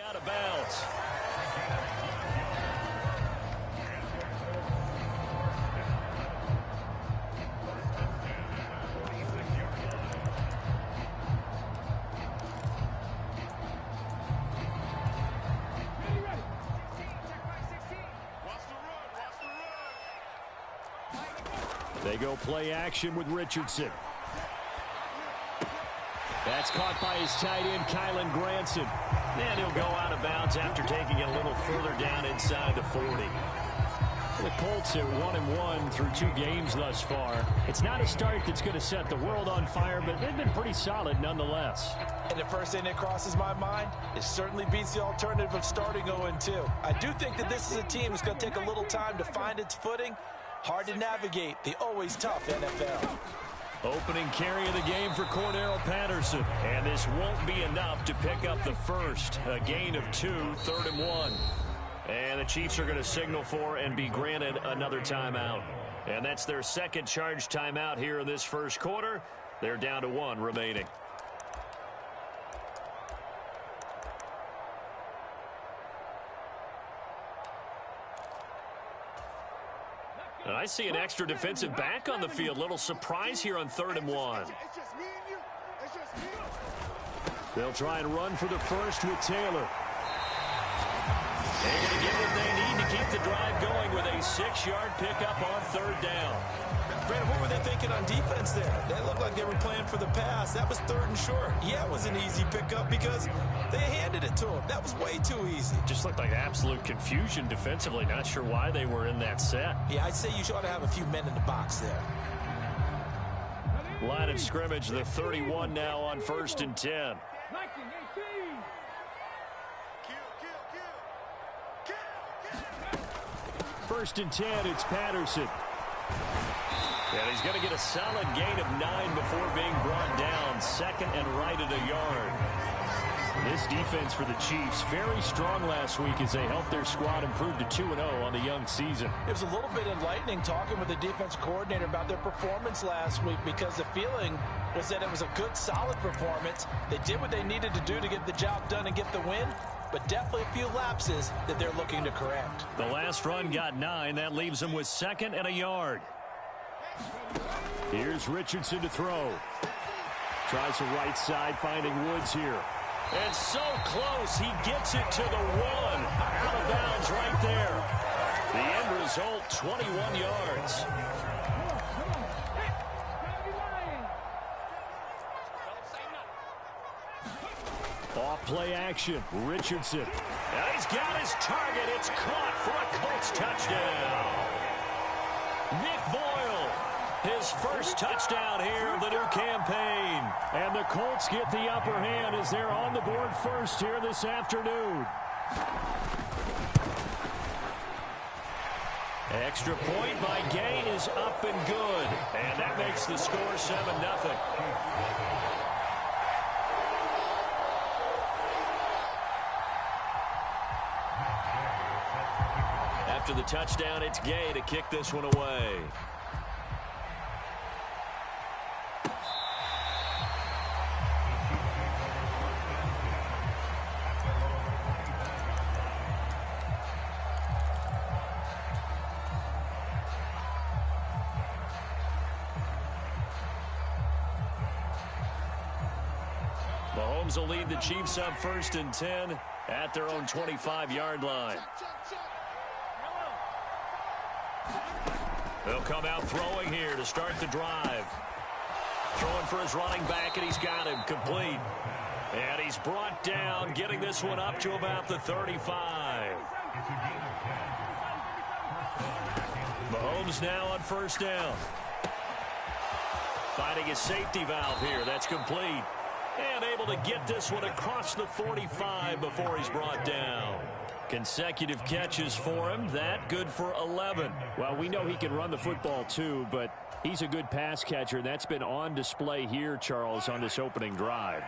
Out of bounds. They go play action with Richardson. That's caught by his tight end, Kylen Granson. And he'll go out of bounds after taking it a little further down inside the 40. The Colts are 1-1 through 2 games thus far. It's not a start that's going to set the world on fire, but they've been pretty solid nonetheless. And the first thing that crosses my mind, it certainly beats the alternative of starting 0-2. I do think that this is a team that's going to take a little time to find its footing. Hard to navigate the always tough NFL. Opening carry of the game for Cordero Patterson. And this won't be enough to pick up the first. A gain of 2, 3rd and 1. And the Chiefs are going to signal for and be granted another timeout. And that's their second charge timeout here in this first quarter. They're down to 1 remaining. And I see an extra defensive back on the field. Little surprise here on 3rd and 1. They'll try and run for the first with Taylor. They're going to get what they need to keep the drive going with a 6-yard pickup on 3rd down. Brandon, what were they thinking on defense there? They looked like they were playing for the pass. That was 3rd and short. Yeah, it was an easy pickup because they handed it to him. That was way too easy. Just looked like absolute confusion defensively. Not sure why they were in that set. Yeah, I'd say you ought to have a few men in the box there. Line of scrimmage, the 31 now on 1st and 10. First and 10, it's Patterson. And he's going to get a solid gain of 9 before being brought down. 2nd and right at a yard. This defense for the Chiefs, very strong last week as they helped their squad improve to 2-0 on the young season. It was a little bit enlightening talking with the defense coordinator about their performance last week because the feeling was that it was a good, solid performance. They did what they needed to do to get the job done and get the win, but definitely a few lapses that they're looking to correct. The last run got 9. That leaves them with 2nd and a yard. Here's Richardson to throw. Tries the right side, finding Woods here. And so close, he gets it to the 1. Out of bounds right there. The end result, 21 yards. Off play action, Richardson. And he's got his target. It's caught for a Colts touchdown. Nick Boyle, his first touchdown here of the new campaign. And the Colts get the upper hand as they're on the board first here this afternoon. Extra point by Gay is up and good. And that makes the score 7-0. After the touchdown, it's Gay to kick this one away. Mahomes will lead the Chiefs up 1st and 10 at their own 25-yard line. They'll come out throwing here to start the drive. Throwing for his running back, and he's got him complete. And he's brought down, getting this one up to about the 35. Mahomes now on 1st down. Finding his safety valve here. That's complete. And able to get this one across the 45 before he's brought down. Consecutive catches for him. That good for 11. Well, we know he can run the football too, but he's a good pass catcher. That's been on display here, Charles, on this opening drive.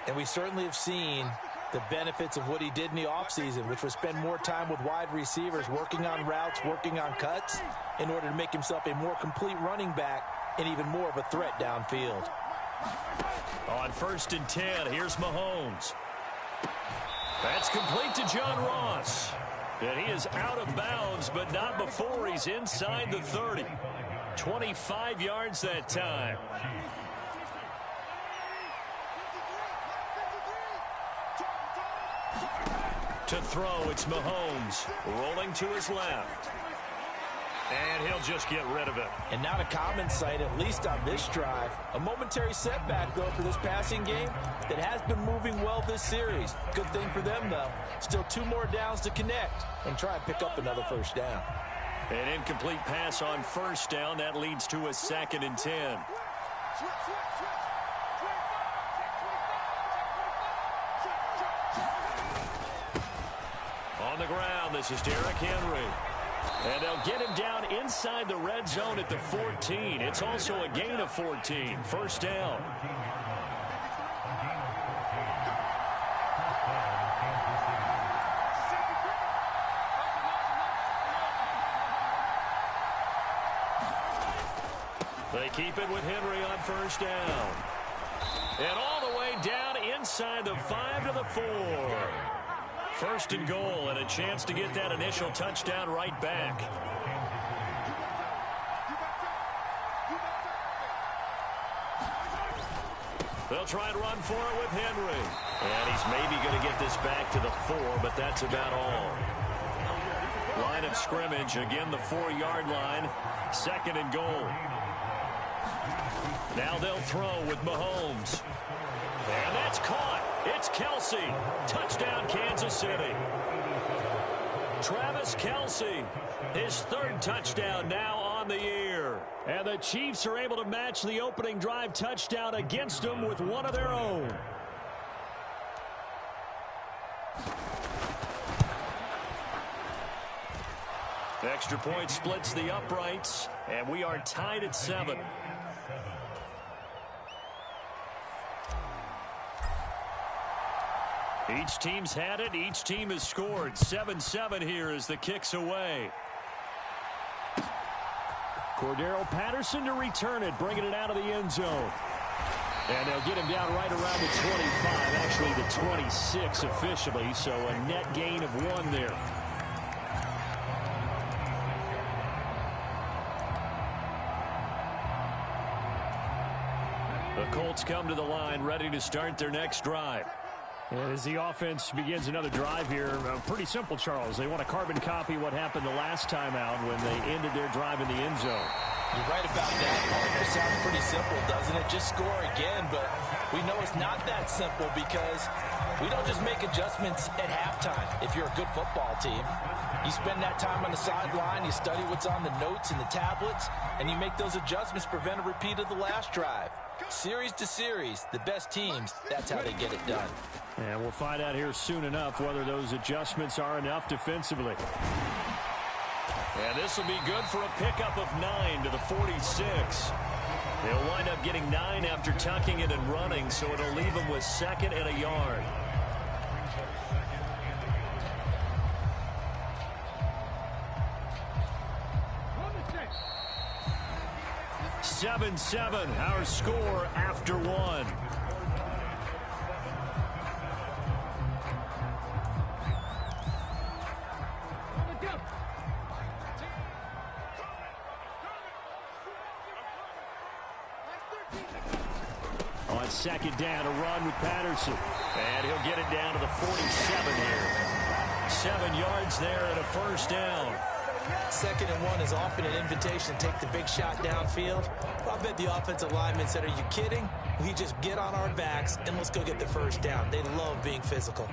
And we certainly have seen the benefits of what he did in the offseason, which was spend more time with wide receivers, working on routes, working on cuts, in order to make himself a more complete running back and even more of a threat downfield. On 1st and 10, here's Mahomes. That's complete to John Ross. And he is out of bounds, but not before he's inside the 30. 25 yards that time. To throw, it's Mahomes. Rolling to his left. And he'll just get rid of it. And not a common sight, at least on this drive. A momentary setback, though, for this passing game that has been moving well this series. Good thing for them, though. Still 2 more downs to connect and try and pick up another first down. An incomplete pass on first down. That leads to a 2nd and 10. On the ground, this is Derrick Henry. And they'll get him down inside the red zone at the 14. It's also a gain of 14. First down. They keep it with Henry on first down. And all the way down inside the 5 to the 4. First and goal, and a chance to get that initial touchdown right back. They'll try and run for it with Henry. And he's maybe going to get this back to the 4, but that's about all. Line of scrimmage, again the 4-yard line. 2nd and goal. Now they'll throw with Mahomes. And that's caught. It's Kelce. Touchdown, Kansas City. Travis Kelce, his 3rd touchdown now on the year. And the Chiefs are able to match the opening drive touchdown against them with one of their own. Extra point splits the uprights, and we are tied at 7. Each team's had it. Each team has scored. 7-7 here as the kick's away. Cordero Patterson to return it, bringing it out of the end zone. And they'll get him down right around the 25, actually the 26 officially, so a net gain of 1 there. The Colts come to the line, ready to start their next drive. And as the offense begins another drive here, pretty simple, Charles. They want to carbon copy what happened the last time out when they ended their drive in the end zone. You're right about that, partner. Sounds pretty simple, doesn't it? Just score again, but we know it's not that simple because we don't just make adjustments at halftime. If you're a good football team, you spend that time on the sideline, you study what's on the notes and the tablets, and you make those adjustments to prevent a repeat of the last drive. Series to series, the best teams, that's how they get it done. And we'll find out here soon enough whether those adjustments are enough defensively. And this will be good for a pickup of 9 to the 46. They'll wind up getting 9 after tucking it and running, so it'll leave them with 2nd and a yard. (7-7) our score after 1. On 2nd down, a run with Patterson. And he'll get it down to the 47 here. 7 yards there and a first down. 2nd and 1 is often an invitation to take the big shot downfield. I bet the offensive lineman said, are you kidding? We just get on our backs and let's go get the first down. They love being physical.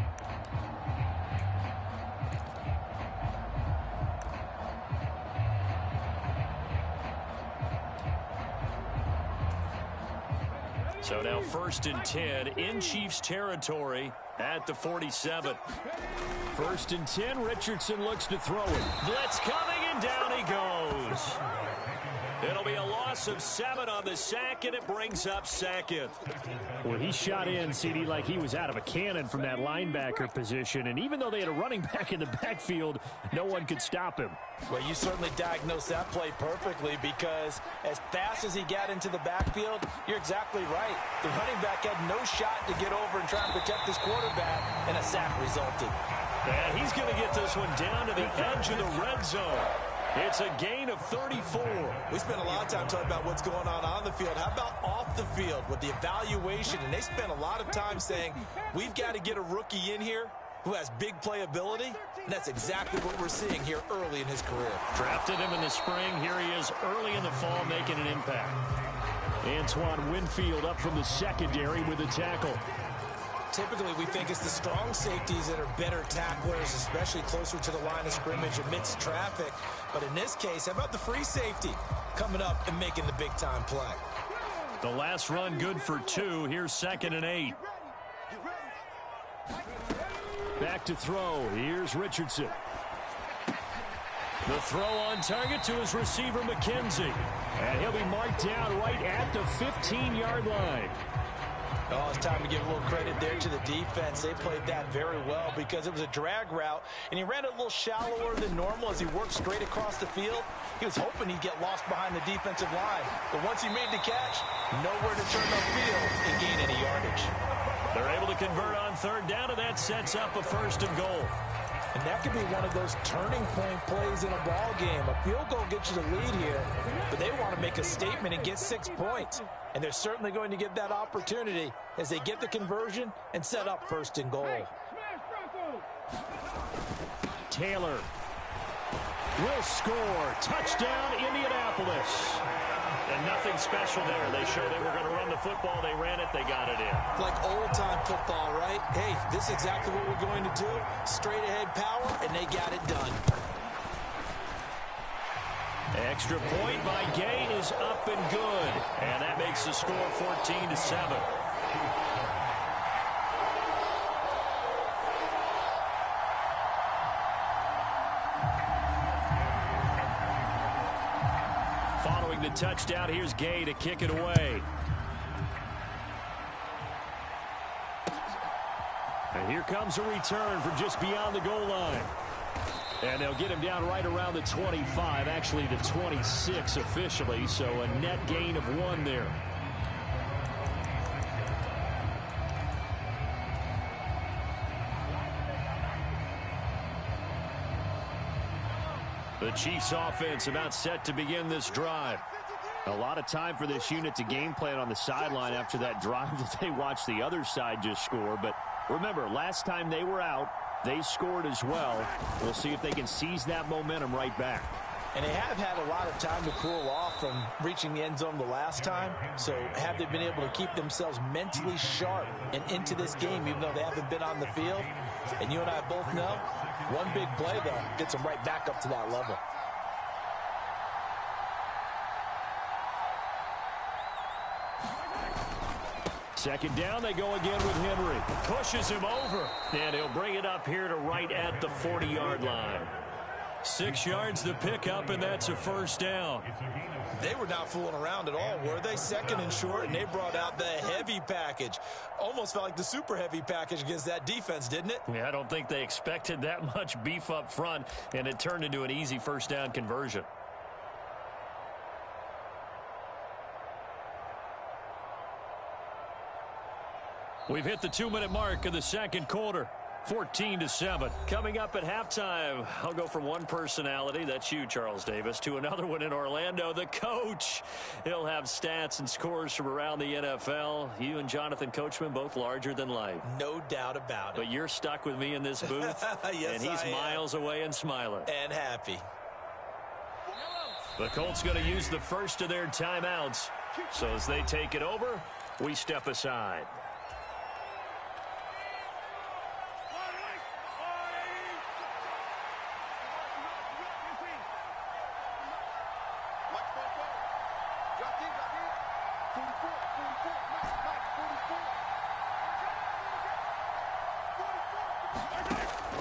So now 1st and 10 in Chiefs territory at the 47. 1st and 10, Richardson looks to throw it. Blitz coming, and down he goes. It'll be a loss of 7 on the sack, and it brings up second. Well, he shot in, CD, like he was out of a cannon from that linebacker position. And even though they had a running back in the backfield, no one could stop him. Well, you certainly diagnosed that play perfectly, because as fast as he got into the backfield, you're exactly right. The running back had no shot to get over and try and protect his quarterback, and a sack resulted. And he's going to get this one down to the edge of the red zone. It's a gain of 34. We spent a lot of time talking about what's going on the field. How about off the field with the evaluation? And they spent a lot of time saying, we've got to get a rookie in here who has big playability. And that's exactly what we're seeing here early in his career. Drafted him in the spring. Here he is early in the fall making an impact. Antoine Winfield up from the secondary with a tackle. Typically, we think it's the strong safeties that are better tacklers, especially closer to the line of scrimmage amidst traffic. But in this case, how about the free safety coming up and making the big-time play? The last run good for 2. Here's 2nd and 8. Back to throw. Here's Richardson. The throw on target to his receiver, McKenzie. And he'll be marked down right at the 15-yard line. Oh, it's time to give a little credit there to the defense. They played that very well because it was a drag route, and he ran it a little shallower than normal as he worked straight across the field. He was hoping he'd get lost behind the defensive line, but once he made the catch, nowhere to turn upfield and gain any yardage. They're able to convert on 3rd down, and that sets up a 1st and goal. And that could be one of those turning point plays in a ball game. A field goal gets you the lead here, but they want to make a statement and get 6 points. And they're certainly going to get that opportunity as they get the conversion and set up 1st and goal. Taylor will score. Touchdown, Indianapolis. And nothing special there. They showed they were going to run the football. They ran it. They got it in. Like old-time football, right? Hey, this is exactly what we're going to do. Straight-ahead power, and they got it done. Extra point by Gay is up and good. And that makes the score 14-7. Following the touchdown, here's Gay to kick it away. And here comes a return from just beyond the goal line. And they'll get him down right around the 25, actually the 26 officially, so a net gain of 1 there. The Chiefs offense about set to begin this drive. A lot of time for this unit to game plan on the sideline after that drive that they watched the other side just score. But remember, last time they were out, they scored as well. We'll see if they can seize that momentum right back. And they have had a lot of time to cool off from reaching the end zone the last time. So have they been able to keep themselves mentally sharp and into this game, even though they haven't been on the field? And you and I both know, one big play, though, gets them right back up to that level. Second down, they go again with Henry. Pushes him over, and he'll bring it up here to right at the 40-yard line. 6 yards to pick up, and that's a 1st down. They were not fooling around at all, were they? 2nd and short, and they brought out the heavy package. Almost felt like the super heavy package against that defense, didn't it? Yeah, I don't think they expected that much beef up front, and it turned into an easy 1st down conversion. We've hit the 2-minute mark of the 2nd quarter. 14-7. Coming up at halftime, I'll go from one personality, that's you, Charles Davis, to another one in Orlando, the coach. He'll have stats and scores from around the NFL. You and Jonathan Coachman, both larger than life. No doubt about it. But you're stuck with me in this booth, yes, and he's miles away and smiling. And happy. The Colts going to use the first of their timeouts. So as they take it over, we step aside.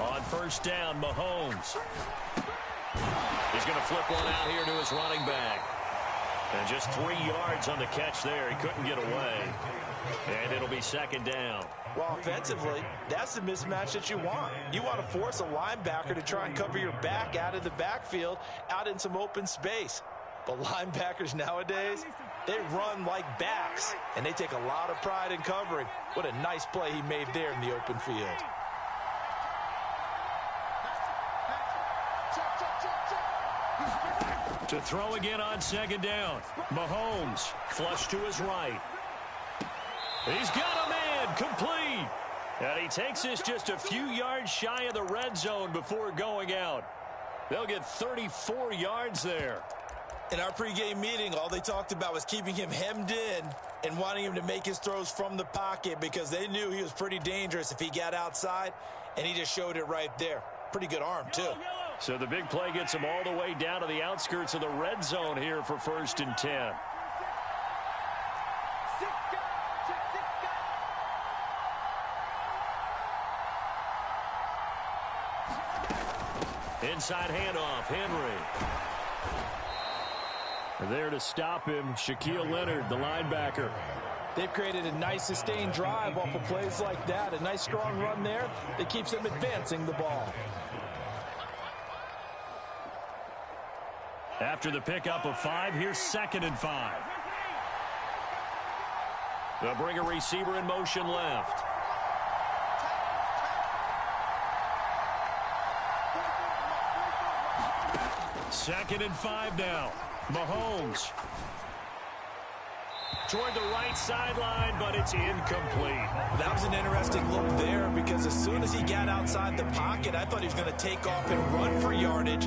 On 1st down, Mahomes. He's going to flip one out here to his running back. And just 3 yards on the catch there. He couldn't get away. And it'll be second down. Well, offensively, that's the mismatch that you want. You want to force a linebacker to try and cover your back out of the backfield, out in some open space. But linebackers nowadays, they run like backs, and they take a lot of pride in covering. What a nice play he made there in the open field. To throw again on second down. Mahomes flush to his right. He's got a man complete. And he takes this just a few yards shy of the red zone before going out. They'll get 34 yards there. In our pregame meeting, all they talked about was keeping him hemmed in and wanting him to make his throws from the pocket because they knew he was pretty dangerous if he got outside, and he just showed it right there. Pretty good arm, too. So the big play gets him all the way down to the outskirts of the red zone here for 1st and 10. Inside handoff, Henry. There to stop him, Shaquille Leonard, the linebacker. They've created a nice sustained drive off of plays like that. A nice strong run there that keeps them advancing the ball. After the pickup of 5, here's 2nd and 5. They'll bring a receiver in motion left. Second and 5 now. Mahomes toward the right sideline, but it's incomplete. That was an interesting look there because as soon as he got outside the pocket, I thought he was going to take off and run for yardage.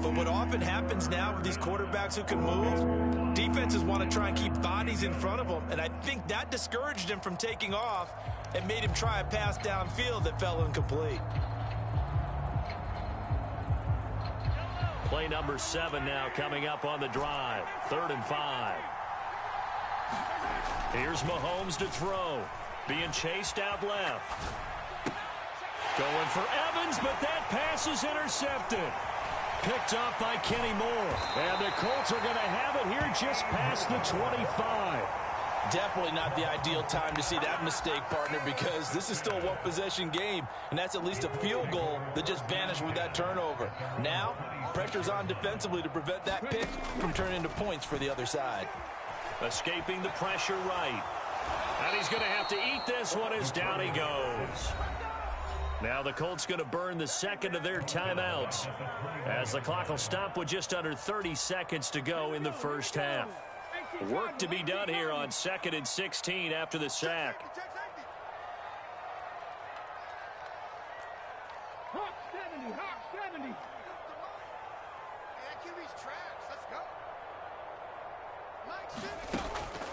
But what often happens now with these quarterbacks who can move, defenses want to try and keep bodies in front of them, and I think that discouraged him from taking off and made him try a pass downfield that fell incomplete. Play number 7 now coming up on the drive. 3rd and 5. Here's Mahomes to throw. Being chased out left. Going for Evans, but that pass is intercepted. Picked up by Kenny Moore. And the Colts are going to have it here just past the 25. Definitely not the ideal time to see that mistake, partner, because this is still a one-possession game, and that's at least a field goal that just vanished with that turnover. Now, pressure's on defensively to prevent that pick from turning into points for the other side. Escaping the pressure right. And he's going to have to eat this one as down he goes. Now the Colts going to burn the second of their timeouts as the clock will stop with just under 30 seconds to go in the first half. Work to be done here on 2nd and 16 after the sack.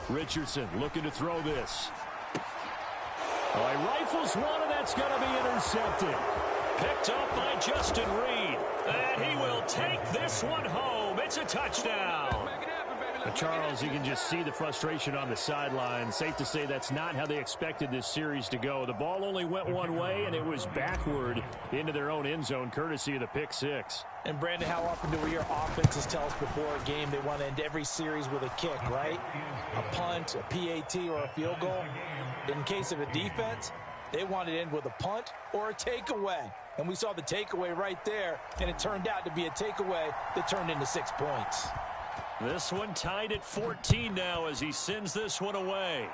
Richardson looking to throw this. Oh, he rifles one, and that's going to be intercepted. Picked up by Justin Reed. And he will take this one home. It's a touchdown. Charles, you can just see the frustration on the sideline. Safe to say that's not how they expected this series to go. The ball only went one way, and it was backward into their own end zone, courtesy of the pick six. And, Brandon, how often do we hear offenses tell us before a game they want to end every series with a kick, right? A punt, a PAT, or a field goal. In case of a defense, they want to end with a punt or a takeaway. And we saw the takeaway right there, and it turned out to be a takeaway that turned into 6 points. This one tied at 14 now as he sends this one away.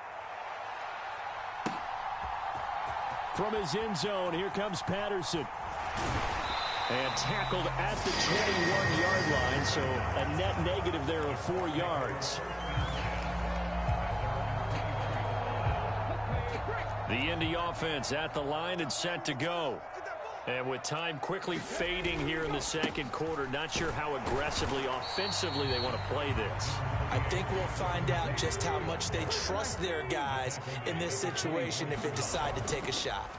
From his end zone, here comes Patterson. And tackled at the 21-yard line, so a net negative there of 4 yards. The Indy offense at the line and set to go. And with time quickly fading here in the second quarter, not sure how aggressively, offensively they want to play this. I think we'll find out just how much they trust their guys in this situation if they decide to take a shot.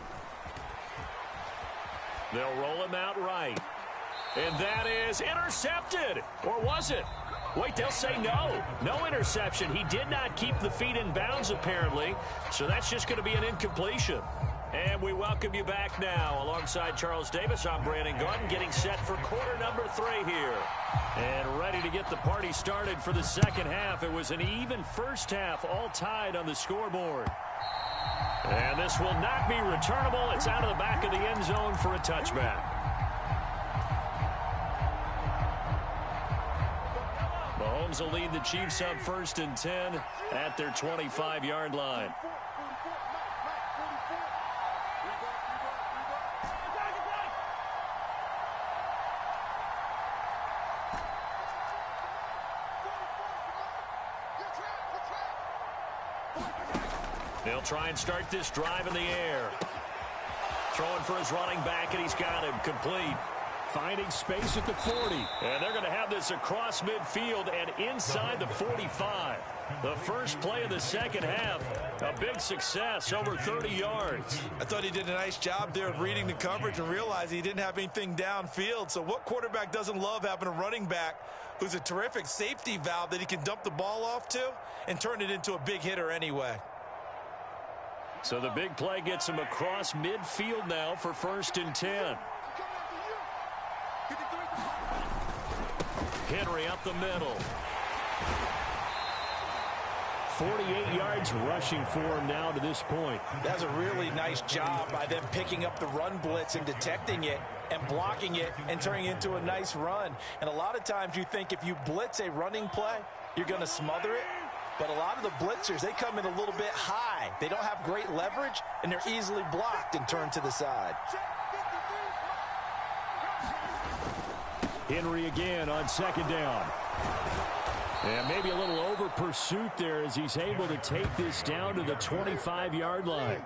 They'll roll him out right. And that is intercepted. Or was it? Wait, they'll say no. No interception. He did not keep the feet in bounds, apparently. So that's just going to be an incompletion. And we welcome you back now. Alongside Charles Davis, I'm Brandon Gaudin, getting set for quarter number 3 here. And ready to get the party started for the second half. It was an even first half, all tied on the scoreboard. And this will not be returnable. It's out of the back of the end zone for a touchback. Mahomes will lead the Chiefs up 1st and 10 at their 25-yard line. They'll try and start this drive in the air. Throwing for his running back, and he's got him complete. Finding space at the 40. And they're going to have this across midfield and inside the 45. The first play of the second half, a big success, over 30 yards. I thought he did a nice job there of reading the coverage and realizing he didn't have anything downfield. So what quarterback doesn't love having a running back who's a terrific safety valve that he can dump the ball off to and turn it into a big hitter anyway? So the big play gets him across midfield now for 1st and 10. Henry up the middle. 48 yards rushing for him now to this point. That's a really nice job by them picking up the run blitz and detecting it and blocking it and turning it into a nice run. And a lot of times you think if you blitz a running play, you're going to smother it. But a lot of the blitzers, they come in a little bit high. They don't have great leverage, and they're easily blocked and turned to the side. Henry again on 2nd down. And maybe a little over pursuit there as he's able to take this down to the 25-yard line.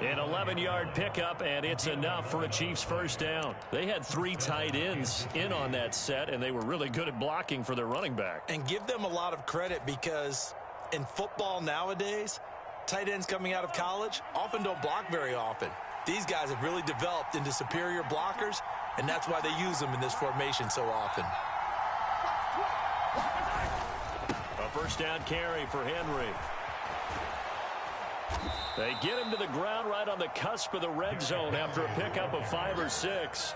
An 11-yard pickup, and it's enough for a Chiefs first down. They had 3 tight ends in on that set, and they were really good at blocking for their running back. And give them a lot of credit because in football nowadays, tight ends coming out of college often don't block very often. These guys have really developed into superior blockers, and that's why they use them in this formation so often. A first down carry for Henry. They get him to the ground right on the cusp of the red zone after a pickup of 5 or 6.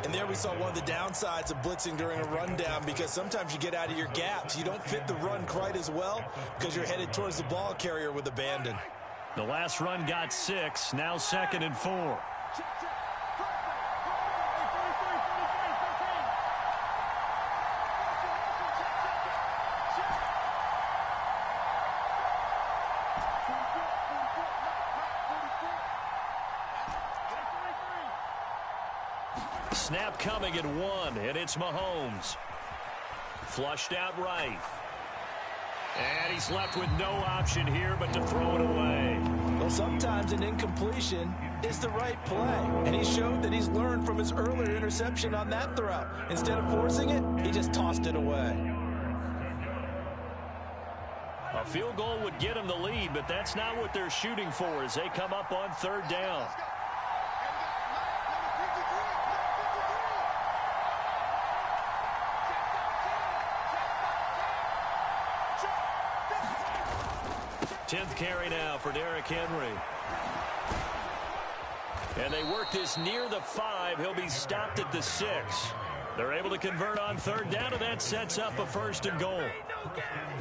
And there we saw one of the downsides of blitzing during a rundown because sometimes you get out of your gaps. You don't fit the run quite as well because you're headed towards the ball carrier with abandon. The last run got 6, now 2nd and 4. Snap coming at 1, and it's Mahomes. Flushed out right. And he's left with no option here but to throw it away. Well, sometimes an incompletion is the right play. And he showed that he's learned from his earlier interception on that throw. Instead of forcing it, he just tossed it away. A field goal would get him the lead, but that's not what they're shooting for as they come up on 3rd down. Tenth carry now for Derrick Henry. And they work this near the 5. He'll be stopped at the 6. They're able to convert on 3rd down, and that sets up a 1st and goal.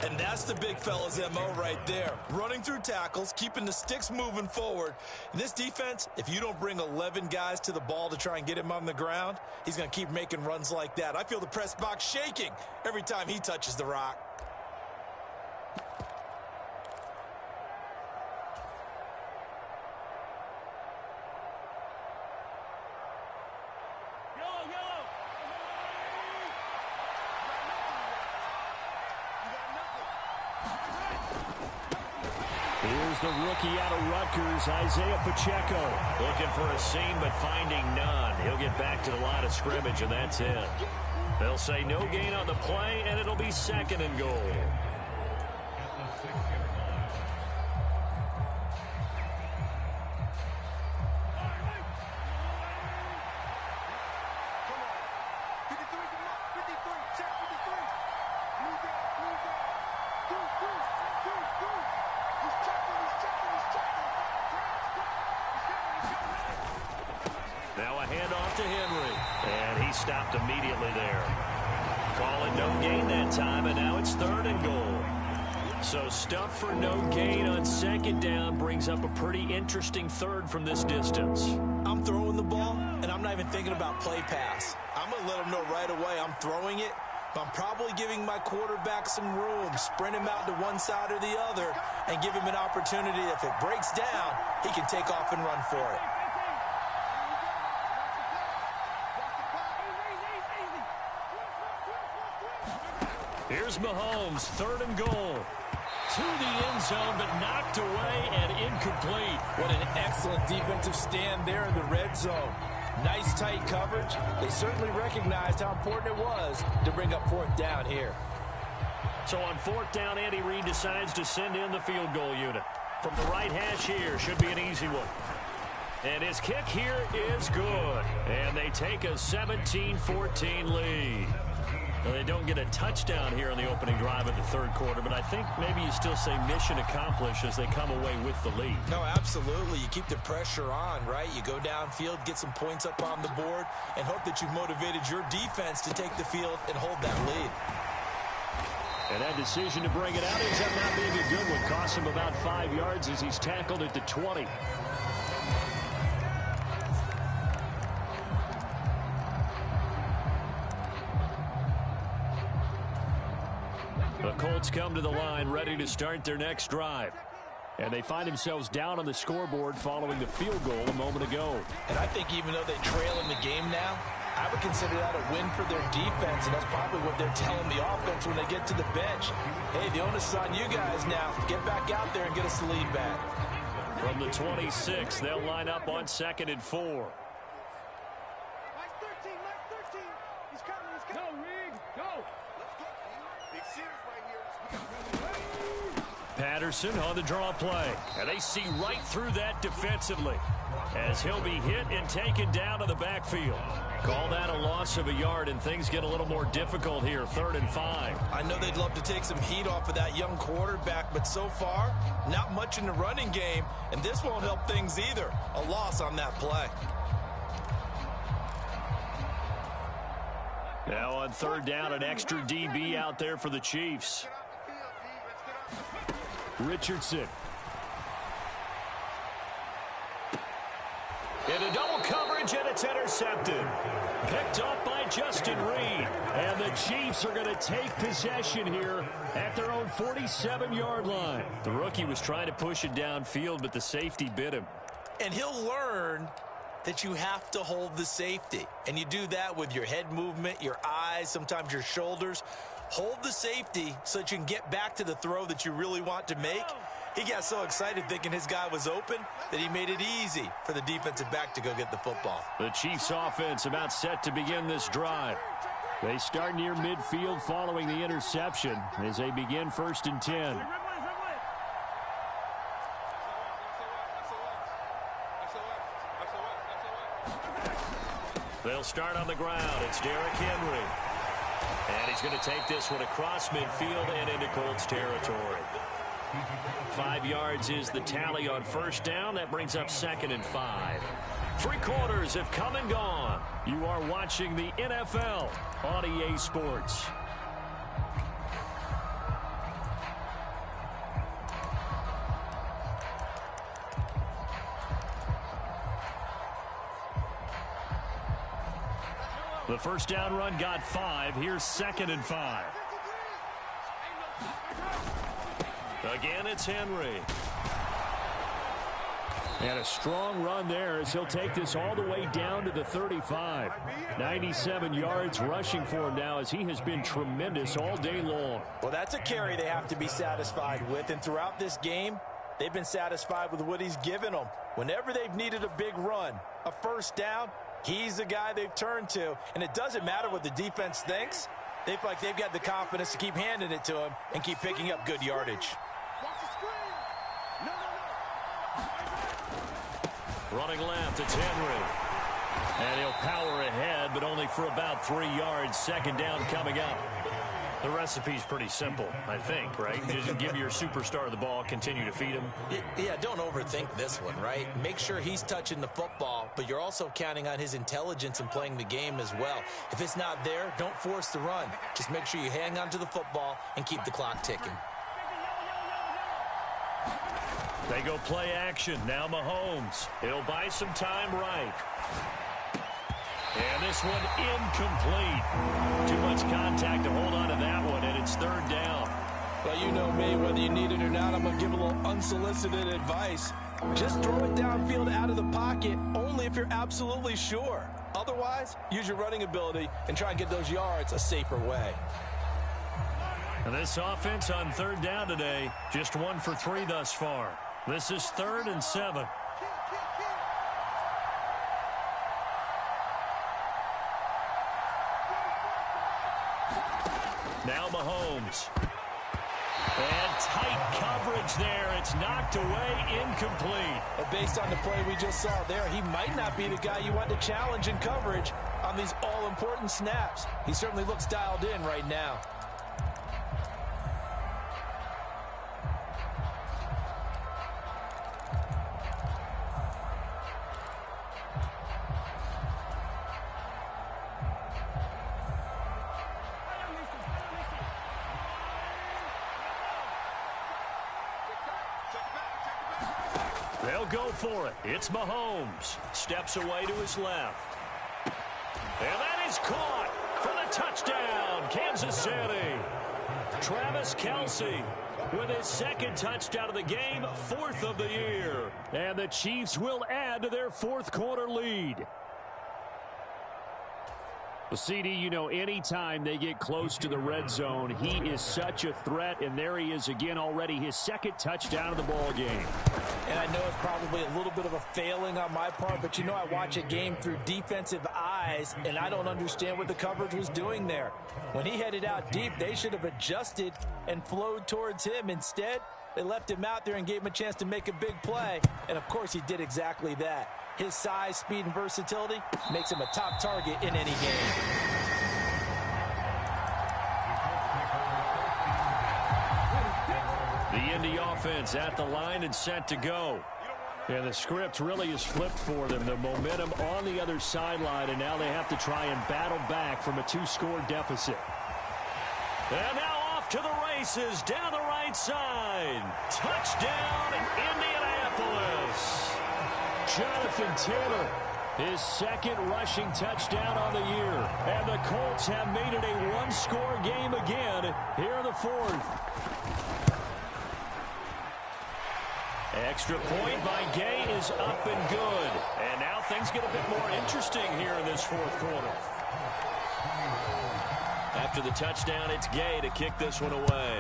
And that's the big fella's MO right there. Running through tackles, keeping the sticks moving forward. In this defense, if you don't bring 11 guys to the ball to try and get him on the ground, he's going to keep making runs like that. I feel the press box shaking every time he touches the rock. Here's the rookie out of Rutgers, Isaiah Pacheco. Looking for a seam, but finding none. He'll get back to the line of scrimmage, and that's it. They'll say no gain on the play, and it'll be 2nd and goal. Now a handoff to Henry. And he stopped immediately there. Calling no gain that time, and now it's 3rd and goal. So stuff for no gain on 2nd down brings up a pretty interesting 3rd from this distance. I'm throwing the ball, and I'm not even thinking about play pass. I'm going to let him know right away I'm throwing it, but I'm probably giving my quarterback some room, sprint him out to one side or the other, and give him an opportunity. If it breaks down, he can take off and run for it. Here's Mahomes, 3rd and goal. To the end zone, but knocked away and incomplete. What an excellent defensive stand there in the red zone. Nice tight coverage. They certainly recognized how important it was to bring up 4th down here. So on 4th down, Andy Reid decides to send in the field goal unit. From the right hash here, should be an easy one. And his kick here is good. And they take a 17-14 lead. Well, they don't get a touchdown here in the opening drive of the 3rd quarter, but I think maybe you still say mission accomplished as they come away with the lead. No, absolutely. You keep the pressure on, right? You go downfield, get some points up on the board, and hope that you've motivated your defense to take the field and hold that lead. And that decision to bring it out ends up not being a good one. Costs him about 5 yards as he's tackled at the 20. The Colts come to the line ready to start their next drive. And they find themselves down on the scoreboard following the field goal a moment ago. And I think even though they trail in the game now, I would consider that a win for their defense, and that's probably what they're telling the offense when they get to the bench. Hey, the onus is on you guys now. Get back out there and get us the lead back. From the 26, they'll line up on 2nd and 4. Patterson on the draw play. And they see right through that defensively as he'll be hit and taken down to the backfield. Call that a loss of a yard, and things get a little more difficult here, 3rd and 5. I know they'd love to take some heat off of that young quarterback, but so far, not much in the running game, and this won't help things either. A loss on that play. Now on 3rd down, an extra DB out there for the Chiefs. Richardson. Into double coverage, and it's intercepted. Picked up by Justin Reid. And the Chiefs are going to take possession here at their own 47-yard line. The rookie was trying to push it downfield, but the safety bit him. And he'll learn that you have to hold the safety. And you do that with your head movement, your eyes, sometimes your shoulders. Hold the safety so that you can get back to the throw that you really want to make. He got so excited thinking his guy was open that he made it easy for the defensive back to go get the football. The Chiefs offense about set to begin this drive. They start near midfield following the interception as they begin 1st and 10. They'll start on the ground. It's Derrick Henry. And he's going to take this one across midfield and into Colts territory. 5 yards is the tally on 1st down. That brings up 2nd and 5. 3 quarters have come and gone. You are watching the NFL on EA Sports. The 1st down run got 5. Here's 2nd and 5. Again, it's Henry. And a strong run there as he'll take this all the way down to the 35. 97 yards rushing for him now as he has been tremendous all day long. Well, that's a carry they have to be satisfied with. And throughout this game, they've been satisfied with what he's given them. Whenever they've needed a big run, a 1st down, he's the guy they've turned to. And it doesn't matter what the defense thinks. They feel like they've got the confidence to keep handing it to him and keep picking up good yardage. Running left, it's Henry. And he'll power ahead, but only for about 3 yards. 2nd down coming up. The recipe's pretty simple, I think, right? Just give your superstar the ball, continue to feed him. Yeah, don't overthink this one, right? Make sure he's touching the football, but you're also counting on his intelligence in playing the game as well. If it's not there, don't force the run. Just make sure you hang on to the football and keep the clock ticking. They go play action. Now Mahomes. It'll buy some time right. And this one incomplete. Too much contact to hold on to that one, and it's third down. Well, you know me, whether you need it or not, I'm going to give a little unsolicited advice. Just throw it downfield out of the pocket, only if you're absolutely sure. Otherwise, use your running ability and try and get those yards a safer way. And this offense on third down today, just 1 for 3 thus far. This is 3rd and 7. Now Mahomes. And tight coverage there. It's knocked away, incomplete. But based on the play we just saw there, he might not be the guy you want to challenge in coverage on these all-important snaps. He certainly looks dialed in right now. They'll go for it. It's Mahomes. Steps away to his left. And that is caught for the touchdown, Kansas City. Travis Kelce with his 2nd touchdown of the game, 4th of the year. And the Chiefs will add to their 4th quarter lead. Well, CD, you know, anytime they get close to the red zone, he is such a threat, and there he is again already, his 2nd touchdown of the ball game. And I know it's probably a little bit of a failing on my part, but you know I watch a game through defensive eyes, and I don't understand what the coverage was doing there. When he headed out deep, they should have adjusted and flowed towards him. Instead, they left him out there and gave him a chance to make a big play, and of course he did exactly that. His size, speed, and versatility makes him a top target in any game. The Indy offense at the line and set to go. And the script really is flipped for them. The momentum on the other sideline, and now they have to try and battle back from a 2-score deficit. And now off to the races down the right side. Touchdown, Indianapolis. Jonathan Taylor, his 2nd rushing touchdown on the year. And the Colts have made it a 1-score game again here in the 4th. Extra point by Gay is up and good. And now things get a bit more interesting here in this 4th quarter. After the touchdown, it's Gay to kick this one away.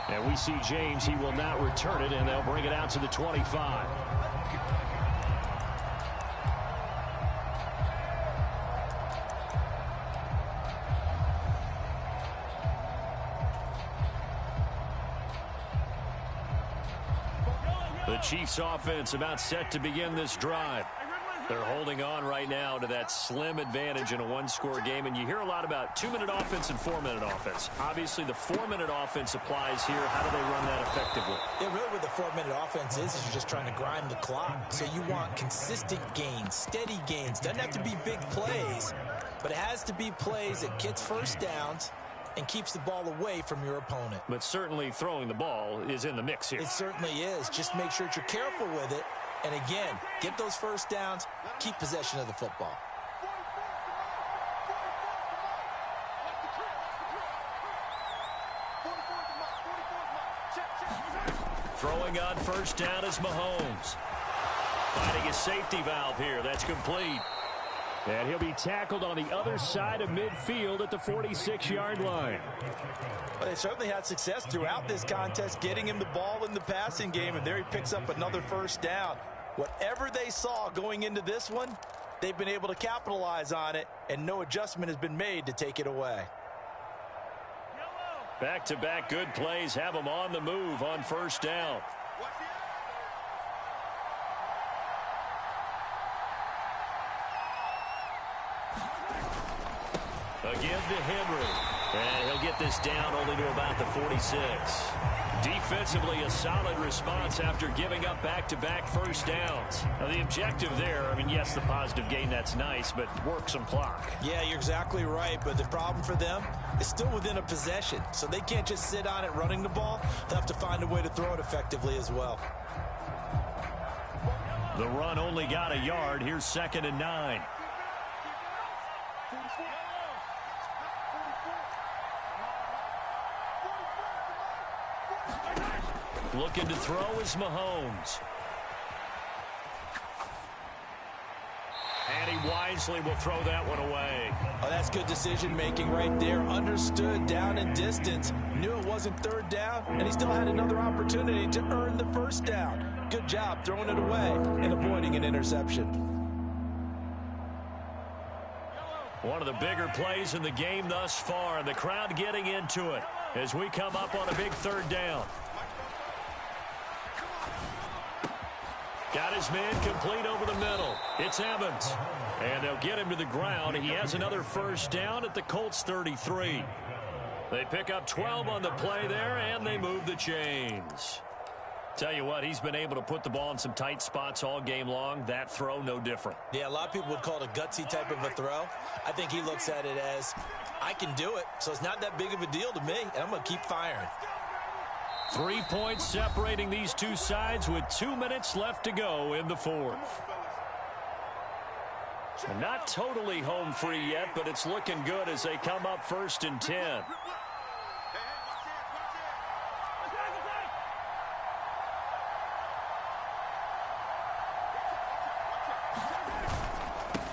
And we see James, he will not return it, and they'll bring it out to the 25. The Chiefs offense about set to begin this drive. They're holding on right now to that slim advantage in a 1-score game. And you hear a lot about 2-minute offense and 4-minute offense. Obviously, the 4-minute offense applies here. How do they run that effectively? Yeah, really what the 4-minute offense is you're just trying to grind the clock. So you want consistent gains, steady gains. Doesn't have to be big plays, but it has to be plays that gets first downs and keeps the ball away from your opponent. But certainly throwing the ball is in the mix here. It certainly is. Just make sure that you're careful with it. And again, get those first downs, keep possession of the football. Throwing on first down is Mahomes. Finding a safety valve here. That's complete. And he'll be tackled on the other side of midfield at the 46-yard line. Well, they certainly had success throughout this contest, getting him the ball in the passing game, and there he picks up another first down. Whatever they saw going into this one, they've been able to capitalize on it, and no adjustment has been made to take it away. Back-to-back good plays have them on the move on first down. A give to Henry. And he'll get this down only to about the 46. Defensively, a solid response after giving up back-to-back first downs. Now, the objective there, I mean, yes, the positive gain, that's nice, but work some clock. Yeah, you're exactly right, but the problem for them is still within a possession, so they can't just sit on it running the ball. They'll have to find a way to throw it effectively as well. The run only got a yard. Here's 2nd and 9. Looking to throw is Mahomes. And he wisely will throw that one away. Oh, that's good decision-making right there. Understood down and distance. Knew it wasn't 3rd down, and he still had another opportunity to earn the 1st down. Good job throwing it away and avoiding an interception. One of the bigger plays in the game thus far, and the crowd getting into it as we come up on a big 3rd down. Got his man complete over the middle. It's Evans. And they'll get him to the ground. He has another 1st down at the Colts 33. They pick up 12 on the play there, and they move the chains. Tell you what, he's been able to put the ball in some tight spots all game long. That throw, no different. Yeah, a lot of people would call it a gutsy type of a throw. I think he looks at it as, I can do it, so it's not that big of a deal to me, and I'm going to keep firing. 3 points separating these two sides with 2 minutes left to go in the 4th. Not totally home free yet, but it's looking good as they come up 1st and 10.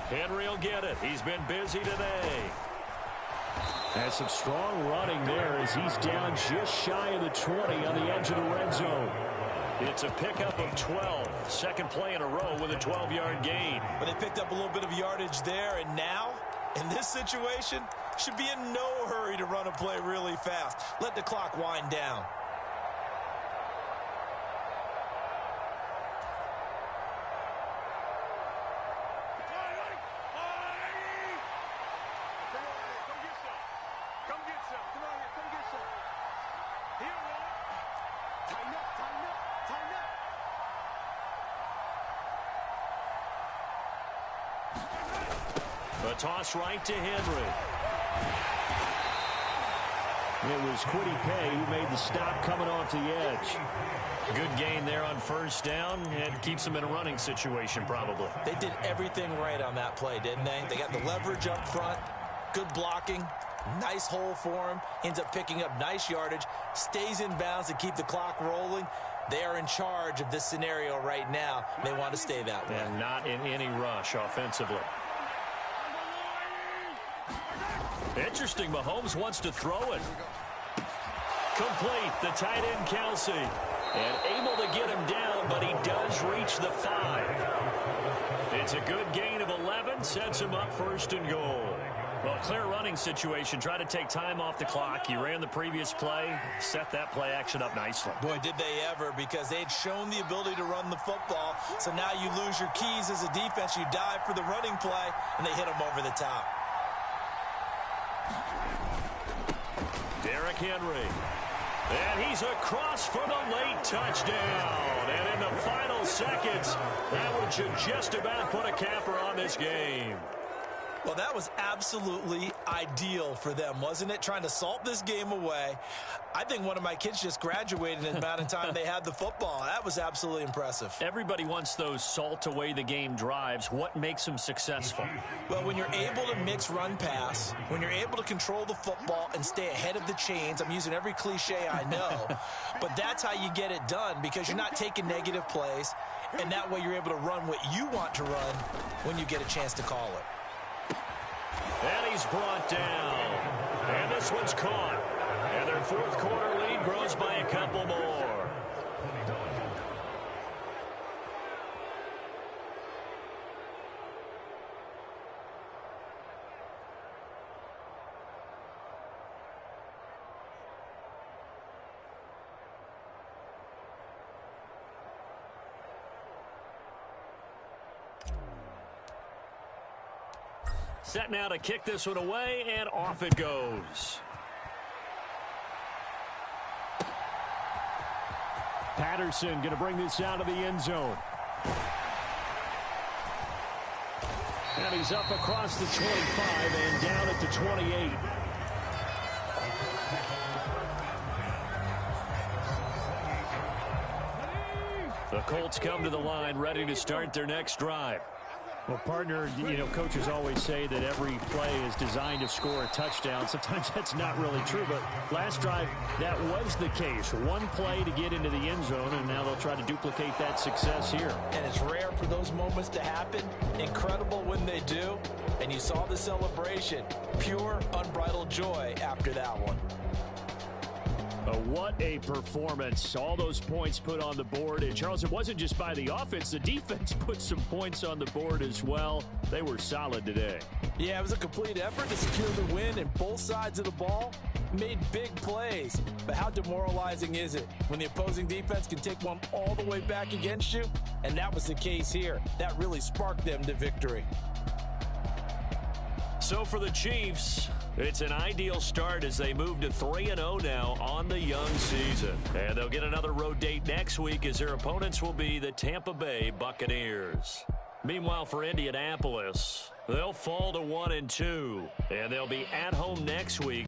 Henry will get it. He's been busy today. Has some strong running there as he's down just shy of the 20 on the edge of the red zone. It's a pickup of 12. 2nd play in a row with a 12-yard gain. But they picked up a little bit of yardage there, and now, in this situation, should be in no hurry to run a play really fast. Let the clock wind down. A toss right to Henry. It was Kwity Paye who made the stop coming off the edge. Good gain there on 1st down, and keeps them in a running situation probably. They did everything right on that play, didn't they? They got the leverage up front, good blocking, nice hole for him, ends up picking up nice yardage, stays in bounds to keep the clock rolling. They are in charge of this scenario right now. They want to stay that way. And not in any rush offensively. Interesting, Mahomes wants to throw it. Complete, the tight end Kelsey. And able to get him down, but he does reach the 5. It's a good gain of 11, sets him up 1st and goal. Well, clear running situation. Try to take time off the clock. You ran the previous play, set that play action up nicely. Boy, did they ever, because they had shown the ability to run the football. So now you lose your keys as a defense. You dive for the running play, and they hit them over the top. Derrick Henry. And he's across for the late touchdown. And in the final seconds, that one should just about put a capper on this game. Well, that was absolutely ideal for them, wasn't it? Trying to salt this game away. I think one of my kids just graduated in the amount of time they had the football. That was absolutely impressive. Everybody wants those salt away the game drives. What makes them successful? Well, when you're able to mix run-pass, when you're able to control the football and stay ahead of the chains, I'm using every cliche I know, but that's how you get it done, because you're not taking negative plays, and that way you're able to run what you want to run when you get a chance to call it. And he's brought down. And this one's caught. And their 4th quarter lead grows by a couple more. Set now to kick this one away, and off it goes. Patterson going to bring this out of the end zone. And he's up across the 25 and down at the 28. The Colts come to the line ready to start their next drive. Well, partner, coaches always say that every play is designed to score a touchdown. Sometimes that's not really true, but last drive, that was the case. One play to get into the end zone, and now they'll try to duplicate that success here. And it's rare for those moments to happen. Incredible when they do. And you saw the celebration. Pure, unbridled joy after that one. What a performance. All those points put on the board. And, Charles, it wasn't just by the offense. The defense put some points on the board as well. They were solid today. Yeah, it was a complete effort to secure the win, and both sides of the ball made big plays. But how demoralizing is it when the opposing defense can take one all the way back against you? And that was the case here. That really sparked them to victory. So for the Chiefs, it's an ideal start as they move to 3-0 now on the young season. And they'll get another road date next week as their opponents will be the Tampa Bay Buccaneers. Meanwhile, for Indianapolis, they'll fall to 1-2. And they'll be at home next week